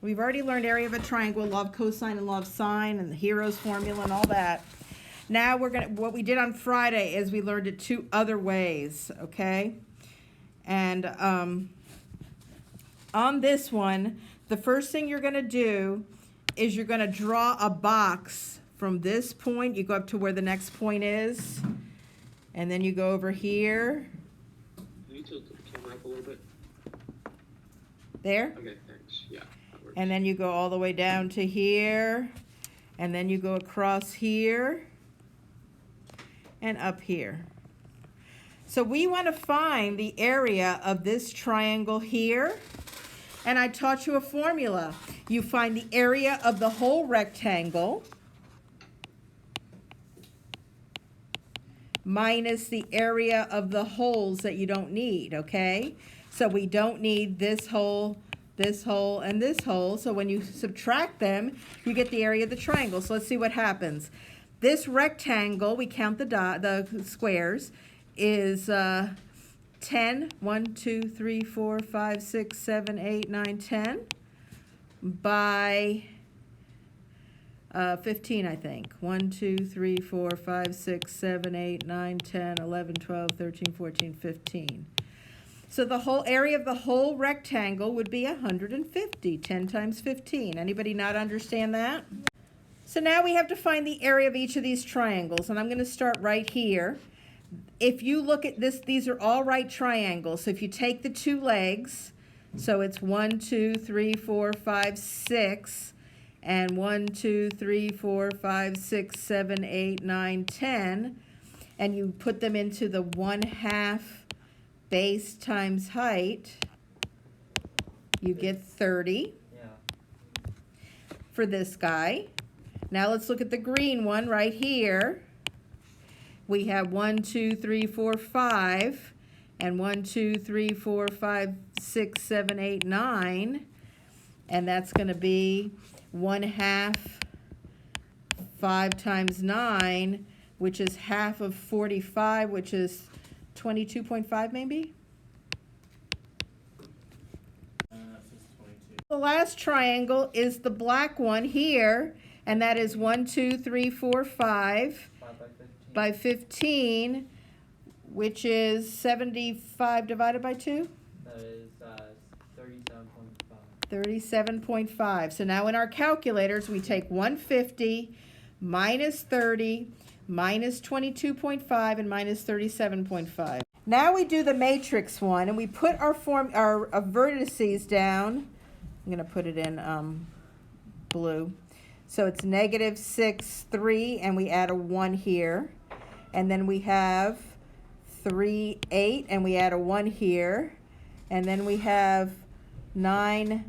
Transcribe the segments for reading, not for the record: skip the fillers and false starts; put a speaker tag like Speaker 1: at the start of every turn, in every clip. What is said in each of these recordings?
Speaker 1: We've already learned area of a triangle, law of cosine and law of sine, and the hero's formula and all that. Now what we did on Friday is we learned it 2 other ways, okay? And on this one, the first thing you're gonna do is you're gonna draw a box from this point. You go up to where the next point is, and then you go over here.
Speaker 2: Can you tilt the camera up a little bit?
Speaker 1: There?
Speaker 2: Okay, thanks. Yeah, that works.
Speaker 1: And then you go all the way down to here, and then you go across here, and up here. So we want to find the area of this triangle here, and I taught you a formula. You find the area of the whole rectangle minus the area of the holes that you don't need, okay? So we don't need this hole, and this hole. So when you subtract them, you get the area of the triangle. So let's see what happens. This rectangle, we count the squares, is 10, 1, 2, 3, 4, 5, 6, 7, 8, 9, 10 by 15, I think. 1, 2, 3, 4, 5, 6, 7, 8, 9, 10, 11, 12, 13, 14, 15. So the whole area of the whole rectangle would be 150, 10 times 15. Anybody not understand that? So now we have to find the area of each of these triangles, and I'm going to start right here. If you look at this, these are all right triangles. So if you take the 2 legs, so it's 1, 2, 3, 4, 5, 6, and 1, 2, 3, 4, 5, 6, 7, 8, 9, 10, and you put them into the 1/2 base times height, you get 30 for this guy. Now let's look at the green one right here. We have 1, 2, 3, 4, 5, and 1, 2, 3, 4, 5, 6, 7, 8, 9, and that's going to be 1/2 5 times 9, which is half of 45, which is 22.5 maybe? The last triangle is the black one here, and that is 1, 2, 3, 4, 5 by 15, which is 75 divided by 2?
Speaker 3: That is 37.5.
Speaker 1: 37.5. So now in our calculators, we take 150 minus 30 minus 22.5 and minus 37.5. Now we do the matrix one, and we put our vertices down. I'm going to put it in blue. So it's -6, 3, and we add a 1 here. And then we have 3, 8, and we add a 1 here. And then we have 9,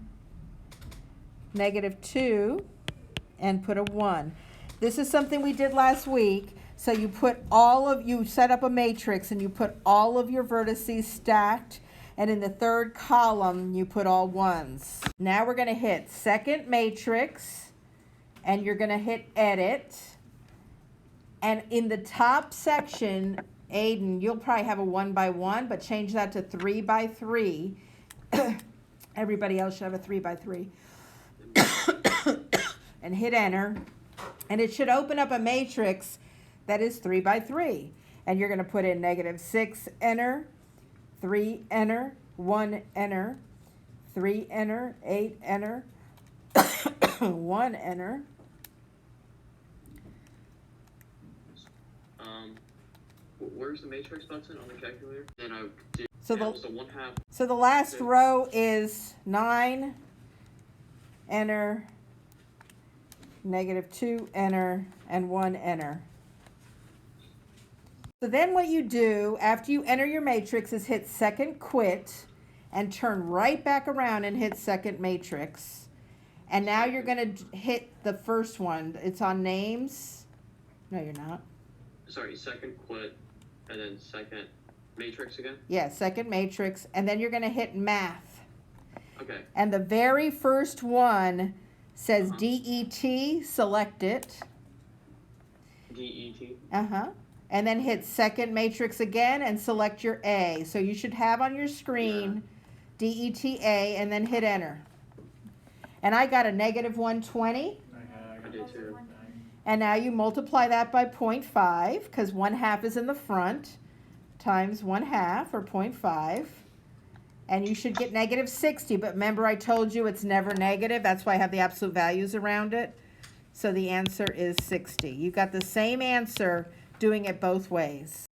Speaker 1: -2, and put a 1. This is something we did last week. So you set up a matrix, and you put all of your vertices stacked, and in the 3rd column you put all 1s. Now we're going to hit second matrix, and you're going to hit edit, and in the top section, Aiden, you'll probably have a 1 by 1, but change that to 3 by 3. Everybody else should have a 3 by 3. And hit enter, and it should open up a matrix that is 3 by 3. And you're going to put in -6, enter, 3, enter, 1, enter, 3, enter, 8, enter, 1, enter.
Speaker 2: Where's the matrix button on the calculator? Then I did.
Speaker 1: So
Speaker 2: the
Speaker 1: the last row is 9, enter, -2, enter, and 1, enter. So then what you do after you enter your matrix is hit second quit and turn right back around and hit second matrix. And now you're going to hit the first one. It's on names. No, you're not.
Speaker 2: Sorry, second quit and then second matrix again?
Speaker 1: Yeah, second matrix. And then you're going to hit math.
Speaker 2: Okay.
Speaker 1: And the very first one says DET, select it.
Speaker 2: DET?
Speaker 1: And then hit second matrix again and select your A. So you should have on your screen DETA, and then hit enter. And I got a negative 120.
Speaker 2: I did too.
Speaker 1: And now you multiply that by 0.5, because 1/2 is in the front, times 1/2, or 0.5. And you should get negative 60. But remember I told you it's never negative. That's why I have the absolute values around it. So the answer is 60. You got the same answer doing it both ways.